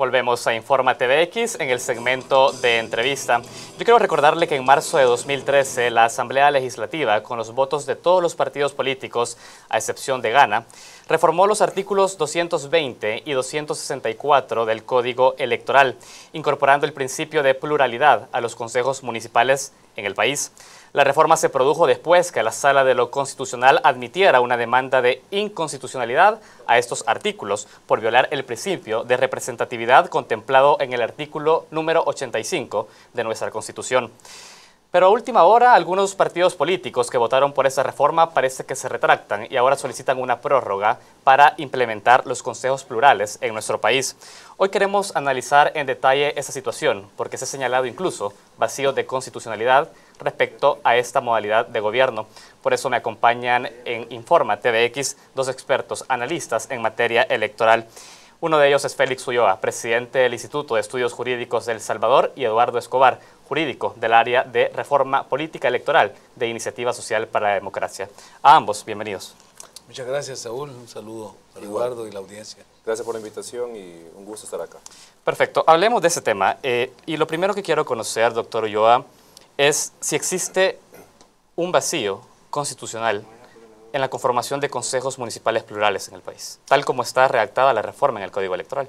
Volvemos a Informa TVX en el segmento de entrevista. Yo quiero recordarle que en marzo de 2013 la Asamblea Legislativa, con los votos de todos los partidos políticos, a excepción de Ghana, reformó los artículos 220 y 264 del Código Electoral, incorporando el principio de pluralidad a los consejos municipales en el país. La reforma se produjo después que la Sala de lo Constitucional admitiera una demanda de inconstitucionalidad a estos artículos por violar el principio de representatividad contemplado en el artículo número 85 de nuestra Constitución. Pero a última hora, algunos partidos políticos que votaron por esa reforma parece que se retractan y ahora solicitan una prórroga para implementar los consejos plurales en nuestro país. Hoy queremos analizar en detalle esa situación, porque se ha señalado incluso vacíos de constitucionalidad respecto a esta modalidad de gobierno. Por eso me acompañan en Informa TVX dos expertos analistas en materia electoral. Uno de ellos es Félix Ulloa, presidente del Instituto de Estudios Jurídicos de El Salvador, y Eduardo Escobar, jurídico del área de Reforma Política Electoral de Iniciativa Social para la Democracia. A ambos, bienvenidos. Muchas gracias, Saúl. Un saludo a Eduardo y la audiencia. Gracias por la invitación y un gusto estar acá. Perfecto. Hablemos de ese tema. Y lo primero que quiero conocer, doctor Ulloa, es si existe un vacío constitucional en la conformación de consejos municipales plurales en el país, tal como está redactada la reforma en el Código Electoral.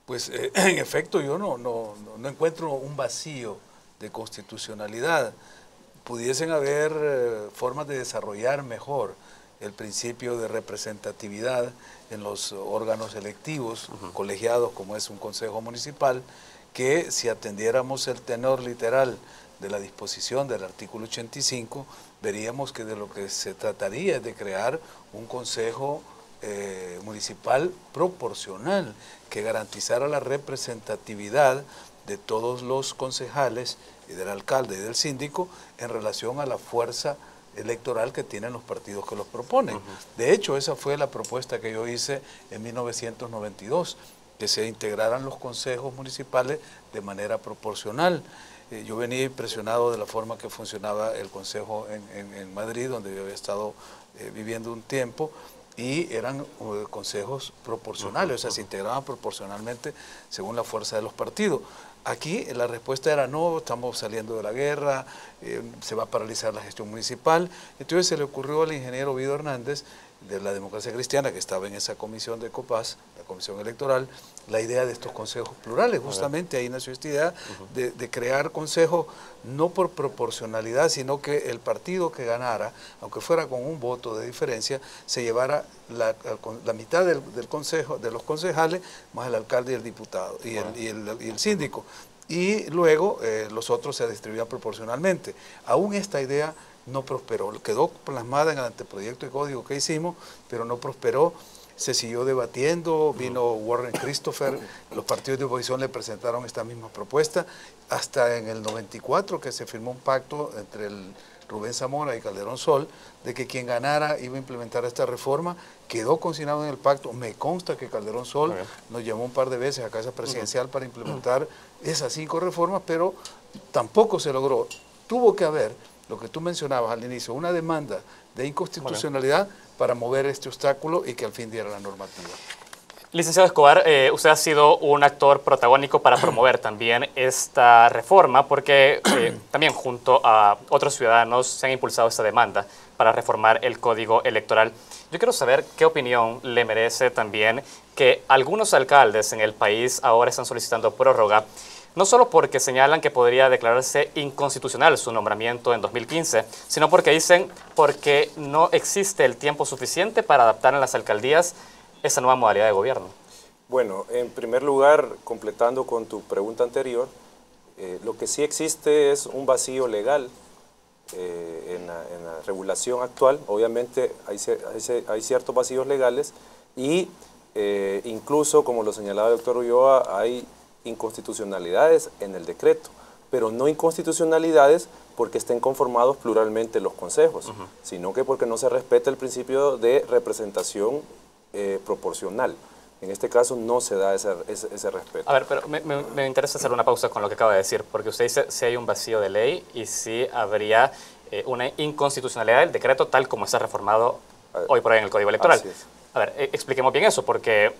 Pues en efecto yo no encuentro un vacío de constitucionalidad. Pudiesen haber formas de desarrollar mejor el principio de representatividad en los órganos electivos, colegiados como es un consejo municipal, que si atendiéramos el tenor literal de la disposición del artículo 85, veríamos que de lo que se trataría es de crear un consejo municipal proporcional que garantizara la representatividad de todos los concejales y del alcalde y del síndico en relación a la fuerza electoral que tienen los partidos que los proponen. De hecho, esa fue la propuesta que yo hice en 1992, que se integraran los consejos municipales de manera proporcional. Yo venía impresionado de la forma que funcionaba el consejo en Madrid, donde yo había estado viviendo un tiempo, y eran consejos proporcionales, o sea, se integraban proporcionalmente según la fuerza de los partidos. Aquí la respuesta era no, estamos saliendo de la guerra, se va a paralizar la gestión municipal. Entonces se le ocurrió al ingeniero Vido Hernández, de la Democracia Cristiana, que estaba en esa comisión de COPAS, la comisión electoral, la idea de estos consejos plurales. Justamente ahí nació esta idea de crear consejos no por proporcionalidad, sino que el partido que ganara, aunque fuera con un voto de diferencia, se llevara la mitad del consejo, de los concejales, más el alcalde y el diputado, y el síndico. Y luego los otros se distribuían proporcionalmente. Aún esta idea no prosperó, quedó plasmada en el anteproyecto de código que hicimos, pero no prosperó, se siguió debatiendo, vino Warren Christopher, los partidos de oposición le presentaron esta misma propuesta, hasta en el 94 que se firmó un pacto entre el Rubén Zamora y Calderón Sol, de que quien ganara iba a implementar esta reforma, quedó consignado en el pacto. Me consta que Calderón Sol nos llamó un par de veces a Casa Presidencial para implementar esas 5 reformas, pero tampoco se logró. Tuvo que haber, lo que tú mencionabas al inicio, una demanda de inconstitucionalidad para mover este obstáculo y que al fin diera la normativa. Licenciado Escobar, usted ha sido un actor protagónico para promover también esta reforma, porque también junto a otros ciudadanos se han impulsado esta demanda para reformar el Código Electoral. Yo quiero saber qué opinión le merece también que algunos alcaldes en el país ahora están solicitando prórroga, no solo porque señalan que podría declararse inconstitucional su nombramiento en 2015, sino porque dicen porque no existe el tiempo suficiente para adaptar en las alcaldías esa nueva modalidad de gobierno. Bueno, en primer lugar, completando con tu pregunta anterior, lo que sí existe es un vacío legal en la regulación actual. Obviamente hay ciertos vacíos legales y incluso, como lo señalaba el doctor Ulloa, hay inconstitucionalidades en el decreto, pero no inconstitucionalidades porque estén conformados pluralmente los consejos, sino que porque no se respeta el principio de representación proporcional. En este caso no se da ese respeto. A ver, pero me interesa hacer una pausa con lo que acaba de decir, porque usted dice si hay un vacío de ley y si habría una inconstitucionalidad del decreto tal como está reformado hoy por hoy en el Código Electoral. A ver, expliquemos bien eso, porque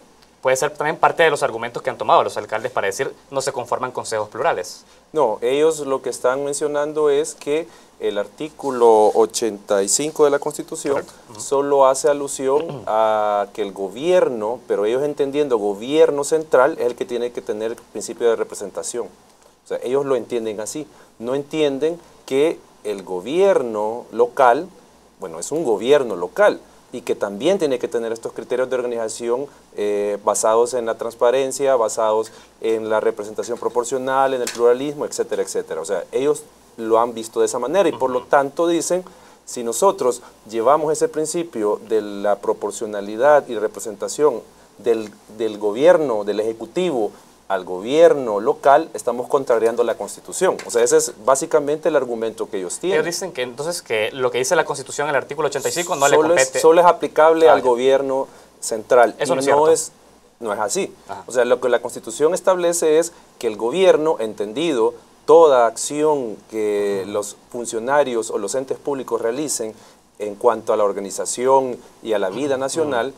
puede ser también parte de los argumentos que han tomado los alcaldes para decir no se conforman consejos plurales. No, ellos lo que están mencionando es que el artículo 85 de la Constitución solo hace alusión a que el gobierno, pero ellos entendiendo gobierno central, es el que tiene que tener el principio de representación. O sea, ellos lo entienden así. No entienden que el gobierno local, bueno, es un gobierno local, y que también tiene que tener estos criterios de organización basados en la transparencia, basados en la representación proporcional, en el pluralismo, etcétera, etcétera. O sea, ellos lo han visto de esa manera y por lo tanto dicen, si nosotros llevamos ese principio de la proporcionalidad y representación del gobierno, del ejecutivo, al gobierno local, estamos contrariando la Constitución. O sea, ese es básicamente el argumento que ellos tienen. Ellos dicen que entonces que lo que dice la Constitución en el artículo 85 no le compete. Solo es aplicable al gobierno central. Eso no es cierto. cierto. No es así. Ajá. O sea, lo que la Constitución establece es que el gobierno, entendido toda acción que los funcionarios o los entes públicos realicen en cuanto a la organización y a la vida nacional,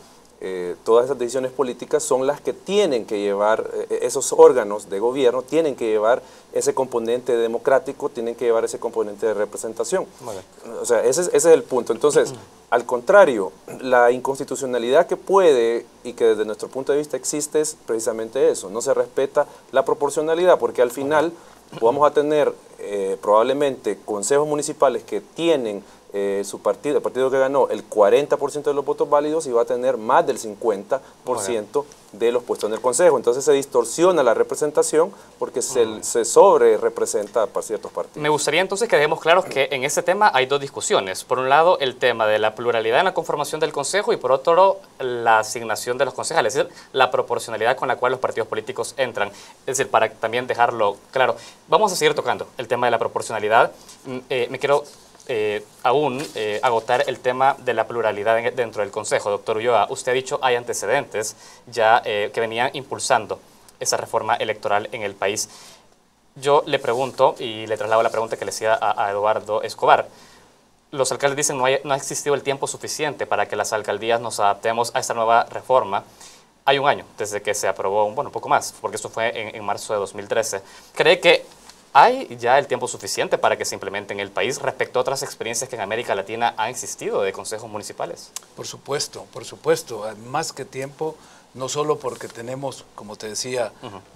todas esas decisiones políticas son las que tienen que llevar, esos órganos de gobierno tienen que llevar ese componente democrático, tienen que llevar ese componente de representación. Vale. O sea, ese es el punto. Entonces, al contrario, la inconstitucionalidad que puede y que desde nuestro punto de vista existe es precisamente eso, no se respeta la proporcionalidad, porque al final vamos a tener probablemente consejos municipales que tienen su partido, el partido que ganó, el 40% de los votos válidos y va a tener más del 50% de los puestos en el consejo. Entonces se distorsiona la representación porque se sobre representa para ciertos partidos. Me gustaría entonces que dejemos claros que en este tema hay dos discusiones. Por un lado, el tema de la pluralidad en la conformación del consejo y por otro, la asignación de los concejales, es decir, la proporcionalidad con la cual los partidos políticos entran. Es decir, para también dejarlo claro, vamos a seguir tocando el tema de la proporcionalidad. Me quiero agotar el tema de la pluralidad dentro del Consejo. Doctor Ulloa, usted ha dicho hay antecedentes ya que venían impulsando esa reforma electoral en el país. Yo le pregunto, y le traslado la pregunta que le hacía a Eduardo Escobar, los alcaldes dicen no ha existido el tiempo suficiente para que las alcaldías nos adaptemos a esta nueva reforma. Hay un año desde que se aprobó, bueno, un poco más, porque esto fue en marzo de 2013. ¿Cree que hay ya el tiempo suficiente para que se implemente en el país respecto a otras experiencias que en América Latina han existido de consejos municipales? Por supuesto, más que tiempo, no solo porque tenemos, como te decía,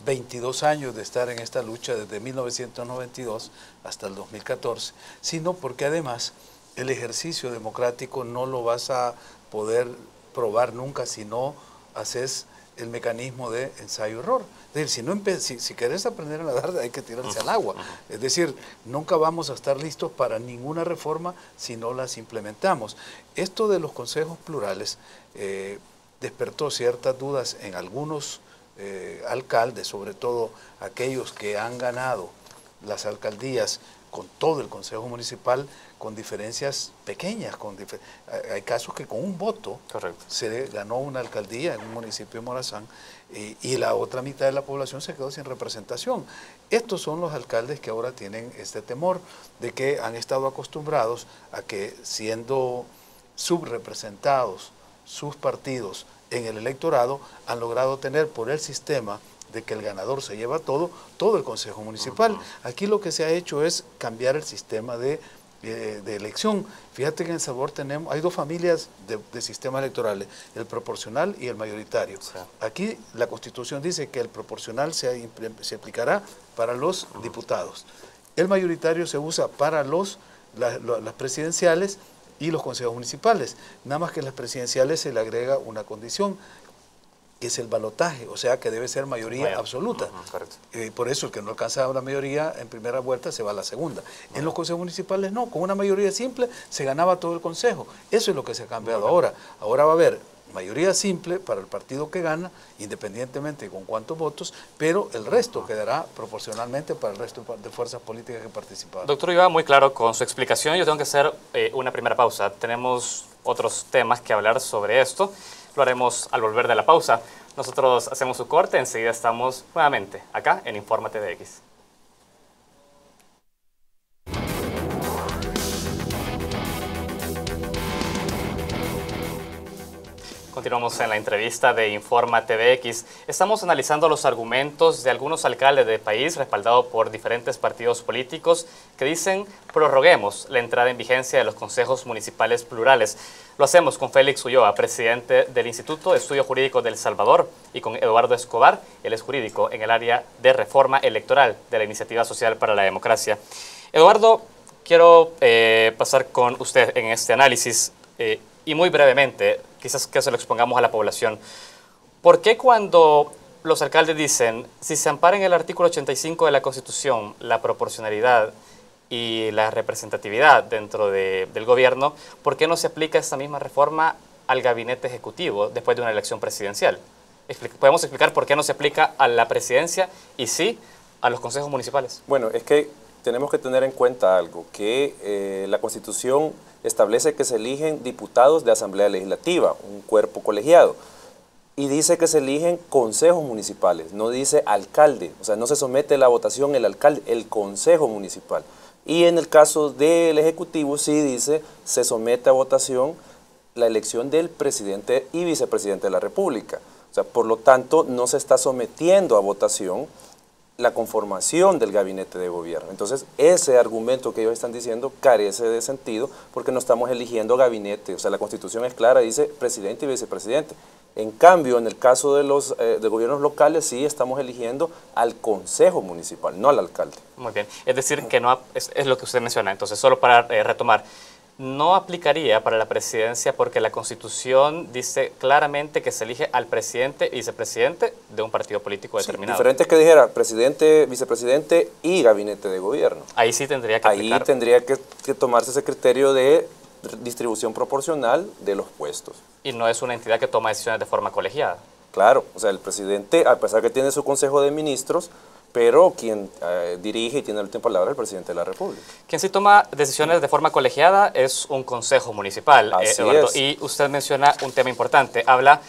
22 años de estar en esta lucha desde 1992 hasta el 2014, sino porque además el ejercicio democrático no lo vas a poder probar nunca si no haces el mecanismo de ensayo-error. Es decir, si querés aprender a nadar hay que tirarse al agua. Es decir, nunca vamos a estar listos para ninguna reforma si no las implementamos. Esto de los consejos plurales despertó ciertas dudas en algunos alcaldes, sobre todo aquellos que han ganado las alcaldías con todo el consejo municipal con diferencias pequeñas. Hay casos que con un voto se ganó una alcaldía en un municipio de Morazán y la otra mitad de la población se quedó sin representación. Estos son los alcaldes que ahora tienen este temor de que han estado acostumbrados a que siendo subrepresentados sus partidos en el electorado han logrado tener por el sistema de que el ganador se lleva todo el consejo municipal. Aquí lo que se ha hecho es cambiar el sistema de elección. Fíjate que en El Salvador hay dos familias de sistemas electorales, el proporcional y el mayoritario. Sí. Aquí la Constitución dice que el proporcional se aplicará para los diputados. El mayoritario se usa para las presidenciales y los consejos municipales. Nada más que en las presidenciales se le agrega una condición, que es el balotaje, o sea que debe ser mayoría absoluta. Por eso el que no alcanza la mayoría en primera vuelta se va a la segunda. En los consejos municipales no, con una mayoría simple se ganaba todo el consejo. Eso es lo que se ha cambiado ahora. Ahora va a haber mayoría simple para el partido que gana, independientemente con cuántos votos, pero el resto quedará proporcionalmente para el resto de fuerzas políticas que participaron. Doctor Ulloa, muy claro con su explicación. Yo tengo que hacer una primera pausa. Tenemos otros temas que hablar sobre esto. Lo haremos al volver de la pausa. Nosotros hacemos su corte, enseguida estamos nuevamente acá en Infórmate TVX. Continuamos en la entrevista de Informa TVX. Estamos analizando los argumentos de algunos alcaldes del país, respaldados por diferentes partidos políticos, que dicen prorroguemos la entrada en vigencia de los consejos municipales plurales. Lo hacemos con Félix Ulloa, presidente del Instituto de Estudios Jurídicos de El Salvador, y con Eduardo Escobar, él es jurídico en el área de reforma electoral de la Iniciativa Social para la Democracia. Eduardo, quiero pasar con usted en este análisis y muy brevemente, quizás que se lo expongamos a la población. ¿Por qué cuando los alcaldes dicen, si se ampara en el artículo 85 de la Constitución la proporcionalidad y la representatividad dentro del gobierno, ¿por qué no se aplica esta misma reforma al gabinete ejecutivo después de una elección presidencial? ¿Podemos explicar por qué no se aplica a la presidencia y sí a los consejos municipales? Bueno, es que tenemos que tener en cuenta algo, que la Constitución establece que se eligen diputados de Asamblea Legislativa, un cuerpo colegiado, y dice que se eligen consejos municipales, no dice alcalde, o sea, no se somete a la votación el alcalde, el consejo municipal. Y en el caso del Ejecutivo sí dice, se somete a votación la elección del presidente y vicepresidente de la República. O sea, por lo tanto, no se está sometiendo a votación la conformación del gabinete de gobierno. Entonces, ese argumento que ellos están diciendo carece de sentido porque no estamos eligiendo gabinete. O sea, la Constitución es clara, dice presidente y vicepresidente. En cambio, en el caso de los de gobiernos locales, sí estamos eligiendo al consejo municipal, no al alcalde. Muy bien. Es decir, que no es lo que usted menciona. Entonces, solo para retomar, no aplicaría para la presidencia porque la Constitución dice claramente que se elige al presidente y vicepresidente de un partido político determinado. Diferente es que dijera presidente, vicepresidente y gabinete de gobierno. Ahí sí tendría que aplicar. Ahí tendría que tomarse ese criterio de distribución proporcional de los puestos. Y no es una entidad que toma decisiones de forma colegiada. Claro, o sea, el presidente, a pesar que tiene su consejo de ministros, pero quien dirige y tiene la última palabra es el presidente de la República. Quien sí toma decisiones de forma colegiada es un consejo municipal, Eduardo. Es. Y usted menciona un tema importante. Habla,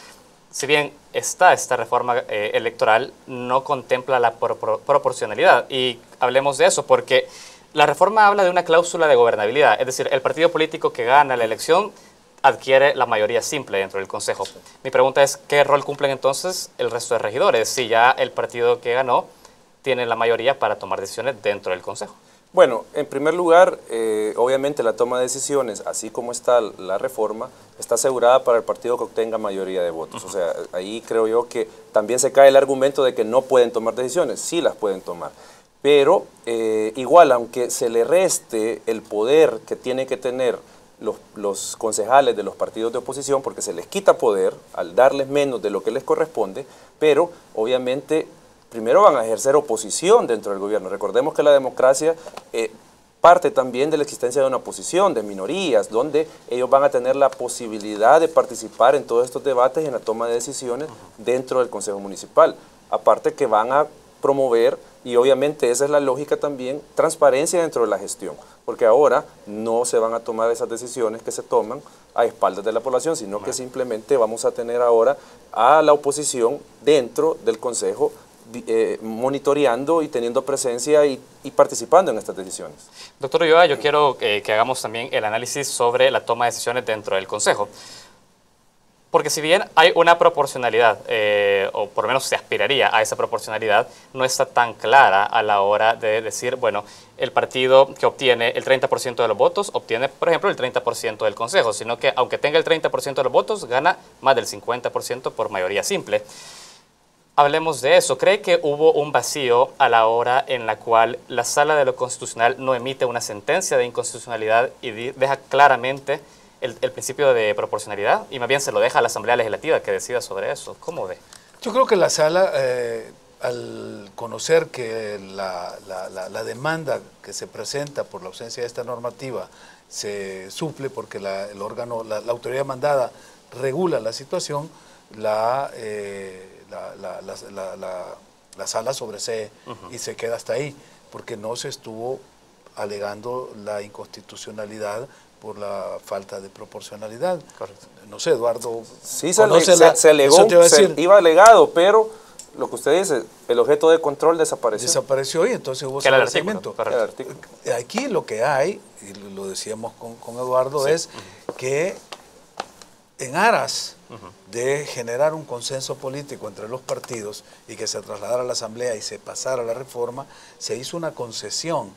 si bien está esta reforma electoral, no contempla la proporcionalidad. Y hablemos de eso, porque la reforma habla de una cláusula de gobernabilidad. Es decir, el partido político que gana la elección adquiere la mayoría simple dentro del Consejo. Mi pregunta es, ¿qué rol cumplen entonces el resto de regidores si ya el partido que ganó tiene la mayoría para tomar decisiones dentro del Consejo? Bueno, en primer lugar, obviamente la toma de decisiones, así como está la reforma, está asegurada para el partido que obtenga mayoría de votos. O sea, ahí creo yo que también se cae el argumento de que no pueden tomar decisiones, sí las pueden tomar. Pero igual, aunque se le reste el poder que tiene que tener los concejales de los partidos de oposición, porque se les quita poder al darles menos de lo que les corresponde, pero obviamente primero van a ejercer oposición dentro del gobierno. Recordemos que la democracia parte también de la existencia de una oposición, de minorías, donde ellos van a tener la posibilidad de participar en todos estos debates y en la toma de decisiones dentro del Consejo Municipal. Aparte que van a promover, y obviamente esa es la lógica también, transparencia dentro de la gestión, porque ahora no se van a tomar esas decisiones que se toman a espaldas de la población, sino que simplemente vamos a tener ahora a la oposición dentro del Consejo monitoreando y teniendo presencia y participando en estas decisiones. Doctor Ulloa, yo quiero que hagamos también el análisis sobre la toma de decisiones dentro del Consejo. Porque si bien hay una proporcionalidad, o por lo menos se aspiraría a esa proporcionalidad, no está tan clara a la hora de decir, bueno, el partido que obtiene el 30% de los votos obtiene, por ejemplo, el 30% del Consejo, sino que aunque tenga el 30% de los votos, gana más del 50% por mayoría simple. Hablemos de eso. ¿Cree que hubo un vacío a la hora en la cual la Sala de lo Constitucional no emite una sentencia de inconstitucionalidad y deja claramente el principio de proporcionalidad y más bien se lo deja a la Asamblea Legislativa que decida sobre eso? ¿Cómo ve? Yo creo que la Sala, al conocer que la demanda que se presenta por la ausencia de esta normativa se suple porque el órgano, la autoridad mandada regula la situación, la Sala sobresee y se queda hasta ahí, porque no se estuvo alegando la inconstitucionalidad por la falta de proporcionalidad. Correcto. No sé, Eduardo. Sí, se alegó, iba alegado, pero lo que usted dice, el objeto de control desapareció. Desapareció y entonces hubo sobreseimiento. Aquí lo que hay, y lo decíamos con Eduardo, es que en aras de generar un consenso político entre los partidos y que se trasladara a la Asamblea y se pasara a la reforma, se hizo una concesión.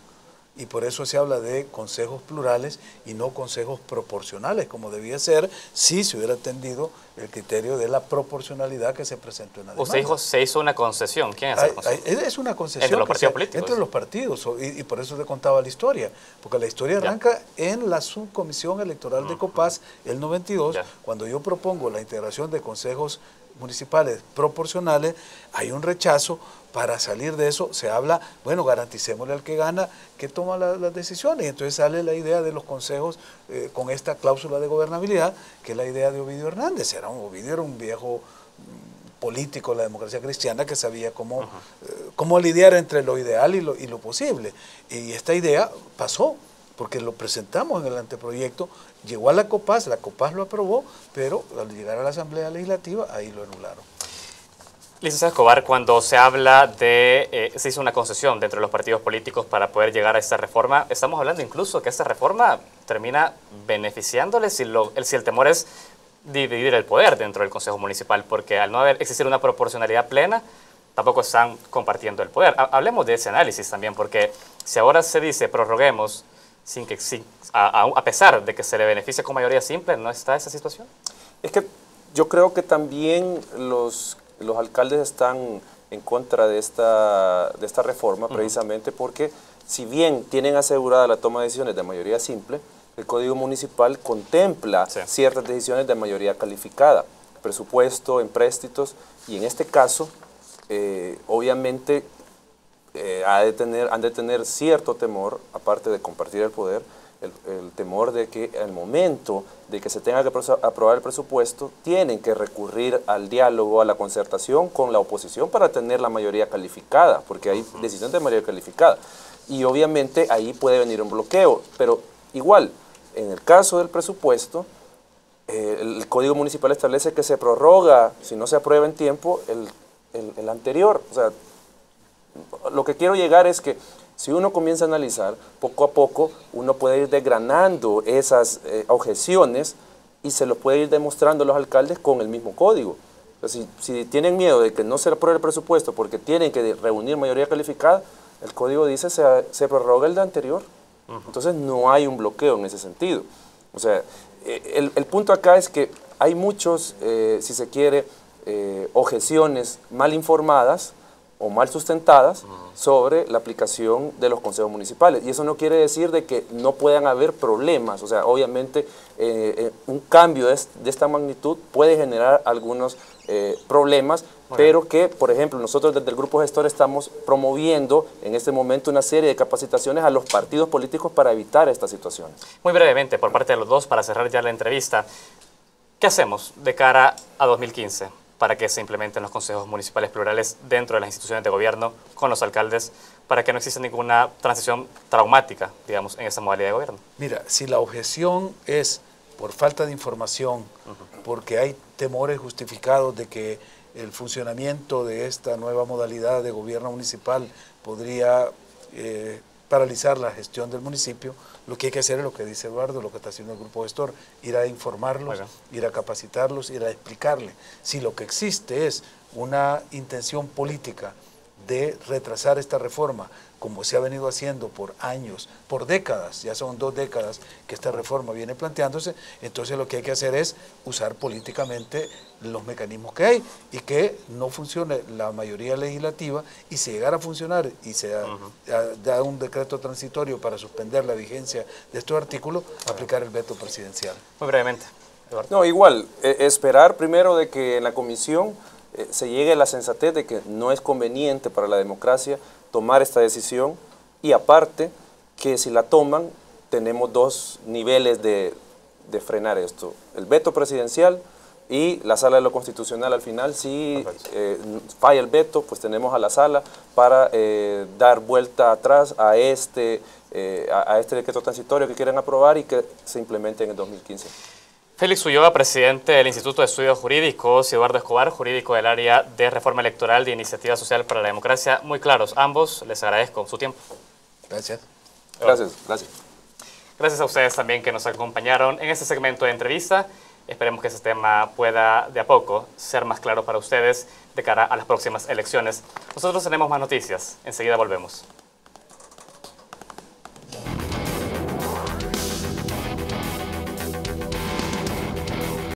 Y por eso se habla de consejos plurales y no consejos proporcionales, como debía ser si se hubiera atendido el criterio de la proporcionalidad que se presentó en la demanda. Usted dijo se hizo una concesión. ¿Quién hace la concesión? Es una concesión entre los partidos políticos. Entre los partidos, y por eso te contaba la historia, porque la historia arranca en la subcomisión electoral de Copás, el 92, cuando yo propongo la integración de consejos municipales proporcionales, hay un rechazo. Para salir de eso se habla, bueno, garanticémosle al que gana que toma las decisiones. Y entonces sale la idea de los consejos con esta cláusula de gobernabilidad, que es la idea de Ovidio Hernández. Ovidio era un viejo político de la democracia cristiana que sabía cómo lidiar entre lo ideal y lo posible. Y esta idea pasó, porque lo presentamos en el anteproyecto, llegó a la Copás lo aprobó, pero al llegar a la Asamblea Legislativa, ahí lo anularon. Licenciado Escobar, cuando se habla de, se hizo una concesión dentro de los partidos políticos para poder llegar a esta reforma, estamos hablando incluso que esta reforma termina beneficiándoles si el temor es dividir el poder dentro del Consejo Municipal, porque al no existir una proporcionalidad plena, tampoco están compartiendo el poder. Hablemos de ese análisis también, porque si ahora se dice prorroguemos a pesar de que se le beneficie con mayoría simple, ¿no está esa situación? Es que yo creo que también los alcaldes están en contra de esta reforma, precisamente porque si bien tienen asegurada la toma de decisiones de mayoría simple, el Código Municipal contempla ciertas decisiones de mayoría calificada, presupuesto, empréstitos, y en este caso, obviamente, han de tener cierto temor, aparte de compartir el poder, el temor de que al momento de que se tenga que aprobar el presupuesto, tienen que recurrir al diálogo, a la concertación con la oposición para tener la mayoría calificada, porque hay decisiones de mayoría calificada. Y obviamente ahí puede venir un bloqueo, pero igual, en el caso del presupuesto, el Código Municipal establece que se prorroga, si no se aprueba en tiempo, el anterior. O sea, lo que quiero llegar es que si uno comienza a analizar, poco a poco, uno puede ir desgranando esas objeciones y se lo puede ir demostrando a los alcaldes con el mismo código. Si tienen miedo de que no se apruebe el presupuesto porque tienen que reunir mayoría calificada, el código dice se prorroga el de anterior. Entonces no hay un bloqueo en ese sentido. O sea, el punto acá es que hay muchos, si se quiere, objeciones mal informadas o mal sustentadas sobre la aplicación de los consejos municipales. Y eso no quiere decir de que no puedan haber problemas. O sea, obviamente un cambio de esta magnitud puede generar algunos problemas, pero que, por ejemplo, nosotros desde el Grupo Gestor estamos promoviendo en este momento una serie de capacitaciones a los partidos políticos para evitar esta situación. Muy brevemente, por parte de los dos, para cerrar ya la entrevista, ¿qué hacemos de cara a 2015? Para que se implementen los consejos municipales plurales dentro de las instituciones de gobierno con los alcaldes, para que no exista ninguna transición traumática, digamos, en esa modalidad de gobierno. Mira, si la objeción es por falta de información, porque hay temores justificados de que el funcionamiento de esta nueva modalidad de gobierno municipal podría paralizar la gestión del municipio, lo que hay que hacer es lo que dice Eduardo, lo que está haciendo el Grupo Gestor, ir a informarlos, ir a capacitarlos, ir a explicarle. Si lo que existe es una intención política de retrasar esta reforma, como se ha venido haciendo por años, por décadas, ya son 2 décadas que esta reforma viene planteándose, entonces lo que hay que hacer es usar políticamente los mecanismos que hay y que no funcione la mayoría legislativa, y si llegara a funcionar y se da un decreto transitorio para suspender la vigencia de estos artículos, aplicar el veto presidencial. Muy brevemente, Eduardo. No, igual, esperar primero de que en la comisión se llegue a la sensatez de que no es conveniente para la democracia tomar esta decisión, y aparte que si la toman tenemos 2 niveles de frenar esto: el veto presidencial y la sala de lo constitucional. Al final, si falla el veto, pues tenemos a la sala para dar vuelta atrás a este decreto transitorio que quieren aprobar y que se implemente en el 2015. Félix Ulloa, presidente del Instituto de Estudios Jurídicos, y Eduardo Escobar, jurídico del área de Reforma Electoral de Iniciativa Social para la Democracia. Muy claros ambos, les agradezco su tiempo. Gracias. Gracias. Gracias a ustedes también que nos acompañaron en este segmento de entrevista. Esperemos que ese tema pueda de a poco ser más claro para ustedes de cara a las próximas elecciones. Nosotros tenemos más noticias. Enseguida volvemos.